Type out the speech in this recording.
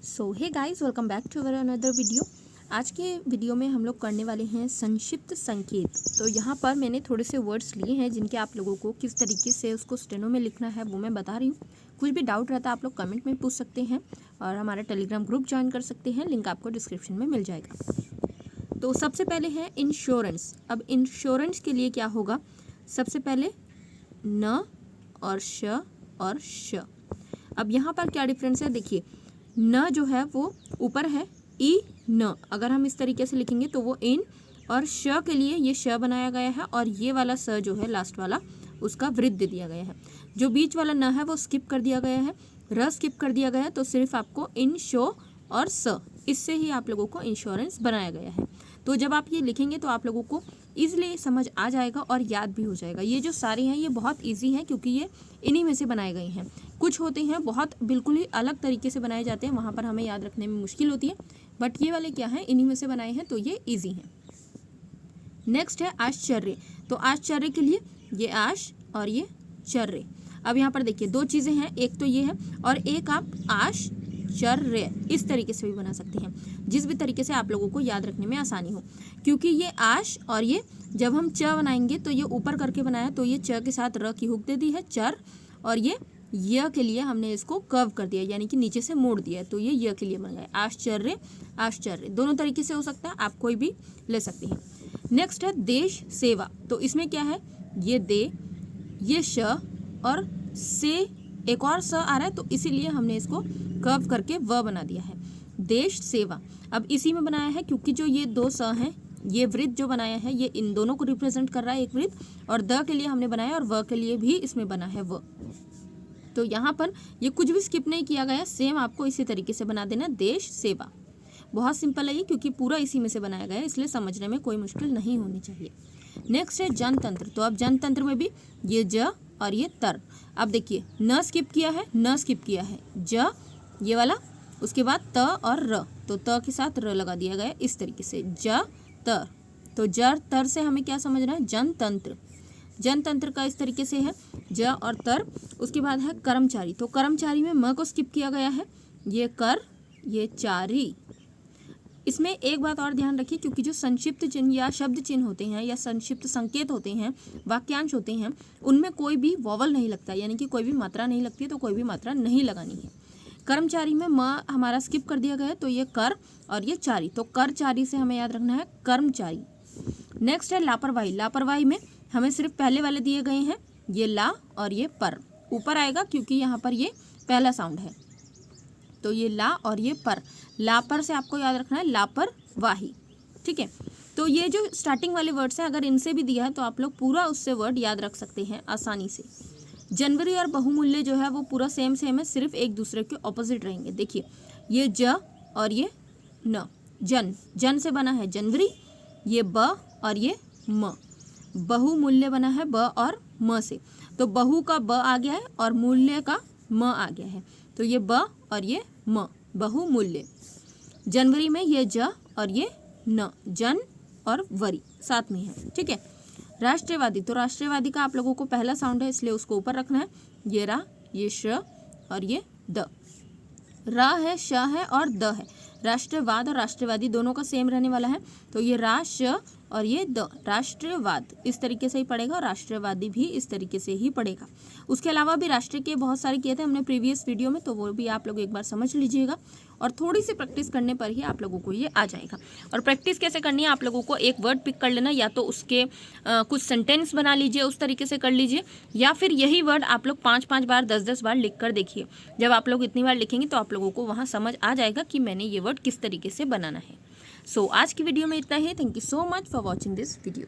So hey guys, welcome back to our another video. आज के video में हम लोग करने वाले हैं संक्षिप्त संकेत। तो यहाँ पर मैंने थोड़े से वर्ड्स लिए हैं जिनके आप लोगों को किस तरीके से उसको स्टेनो में लिखना है वो मैं बता रही हूँ। कुछ भी डाउट रहता है आप लोग कमेंट में पूछ सकते हैं और हमारा टेलीग्राम ग्रुप ज्वाइन कर सकते हैं, लिंक आपको डिस्क्रिप्शन में मिल जाएगा। तो सबसे पहले है इंश्योरेंस। अब इंश्योरेंस के लिए क्या होगा, सबसे पहले न और श और श। अब यहाँ पर क्या डिफरेंस है, देखिए न जो है वो ऊपर है, ई न अगर हम इस तरीके से लिखेंगे तो वो इन, और श के लिए ये श बनाया गया है और ये वाला स जो है लास्ट वाला उसका वृद्ध दिया गया है। जो बीच वाला न है वो स्किप कर दिया गया है, र स्किप कर दिया गया है, तो सिर्फ आपको इन, शो और स, इससे ही आप लोगों को इंश्योरेंस बनाया गया है। तो जब आप ये लिखेंगे तो आप लोगों को ईजिली समझ आ जाएगा और याद भी हो जाएगा। ये जो सारे हैं ये बहुत ईजी हैं क्योंकि ये इन्हीं में से बनाए गए हैं। कुछ होते हैं बहुत बिल्कुल ही अलग तरीके से बनाए जाते हैं, वहाँ पर हमें याद रखने में मुश्किल होती है, बट ये वाले क्या हैं, इन्हीं में से बनाए हैं, तो ये ईजी हैं। नेक्स्ट है आश्चर्य। तो आश्चर्य के लिए ये आश और ये चर्य। अब यहाँ पर देखिए दो चीज़ें हैं, एक तो ये है और एक आप आश्चर्य इस तरीके से भी बना सकते हैं, जिस भी तरीके से आप लोगों को याद रखने में आसानी हो। क्योंकि ये आश और ये जब हम च बनाएंगे तो ये ऊपर करके बनाया, तो ये च के साथ र की हुक दे दी है चर, और ये य के लिए हमने इसको कर्व कर दिया यानी कि नीचे से मोड़ दिया, तो ये य के लिए बन गया आश्चर्य। आश्चर्य दोनों तरीके से हो सकता है, आप कोई भी ले सकते हैं। नेक्स्ट है देश सेवा। तो इसमें क्या है, ये दे, ये श और से एक और स आ रहा है, तो इसीलिए हमने इसको कर्व करके व बना दिया है, देश सेवा। अब इसी में बनाया है क्योंकि जो ये दो स हैं, ये वृत्त जो बनाया है ये इन दोनों को रिप्रेजेंट कर रहा है, एक वृत्त, और द के लिए हमने बनाया और व के लिए भी इसमें बना है व। तो यहाँ पर ये कुछ भी स्किप नहीं किया गया, सेम आपको इसी तरीके से बना देना, देश सेवा। बहुत सिंपल है ये क्योंकि पूरा इसी में से बनाया गया है, इसलिए समझने में कोई मुश्किल नहीं होनी चाहिए। नेक्स्ट है जनतंत्र। तो अब जनतंत्र में भी ये ज और ये तर। अब देखिए न स्किप किया है, न स्किप किया है, ज ये वाला, उसके बाद त और र, तो त के साथ र लगा दिया गया इस तरीके से, ज तर। तो जर तर से हमें क्या समझना है, जनतंत्र। जनतंत्र का इस तरीके से है, ज और तर। उसके बाद है कर्मचारी। तो कर्मचारी में म को स्किप किया गया है, ये कर, ये चारी। इसमें एक बात और ध्यान रखिए, क्योंकि जो संक्षिप्त चिन्ह या शब्द चिन्ह होते हैं या संक्षिप्त संकेत होते हैं, वाक्यांश होते हैं, उनमें कोई भी वॉवल नहीं लगता, यानी कि कोई भी मात्रा नहीं लगती है, तो कोई भी मात्रा नहीं लगानी है। कर्मचारी में म हमारा स्किप कर दिया गया है, तो ये कर और ये चारी, तो कर चारी से हमें याद रखना है कर्मचारी। नेक्स्ट है लापरवाही। लापरवाही में हमें सिर्फ पहले वाले दिए गए हैं, ये ला और ये पर, ऊपर आएगा क्योंकि यहाँ पर ये पहला साउंड है, तो ये ला और ये पर। लापर से आपको याद रखना है लापरवाही, ठीक है। तो ये जो स्टार्टिंग वाले वर्ड्स हैं, अगर इनसे भी दिया है तो आप लोग पूरा उससे वर्ड याद रख सकते हैं आसानी से। जनवरी और बहुमूल्य जो है वो पूरा सेम है, सिर्फ एक दूसरे के ऑपोजिट रहेंगे। देखिए ये ज और ये न, जन, जन से बना है जनवरी, ये ब और ये म। बहुमूल्य बना है ब और म से, तो बहु का ब आ गया है और मूल्य का म आ गया है, तो ये ब और ये म, बहुमूल्य। जनवरी में ये ज और ये न, जन और वरी साथ में है, ठीक है। राष्ट्रवादी। तो राष्ट्रवादी का आप लोगों को पहला साउंड है, इसलिए उसको ऊपर रखना है, ये रा, ये श और ये द। रा है, श है और द है। राष्ट्रवाद और राष्ट्रवादी दोनों का सेम रहने वाला है, तो ये रा, श और ये द, राष्ट्रवाद इस तरीके से ही पड़ेगा और राष्ट्रवादी भी इस तरीके से ही पड़ेगा। उसके अलावा भी राष्ट्र के बहुत सारे किए थे हमने प्रीवियस वीडियो में, तो वो भी आप लोग एक बार समझ लीजिएगा और थोड़ी सी प्रैक्टिस करने पर ही आप लोगों को ये आ जाएगा। और प्रैक्टिस कैसे करनी है, आप लोगों को एक वर्ड पिक कर लेना, या तो उसके कुछ सेंटेंस बना लीजिए, उस तरीके से कर लीजिए, या फिर यही वर्ड आप लोग 5-5 बार 10-10 बार लिख कर देखिए। जब आप लोग इतनी बार लिखेंगे तो आप लोगों को वहाँ समझ आ जाएगा कि मैंने ये वर्ड किस तरीके से बनाना है। सो आज की वीडियो में इतना ही। Thank you so much for watching this video.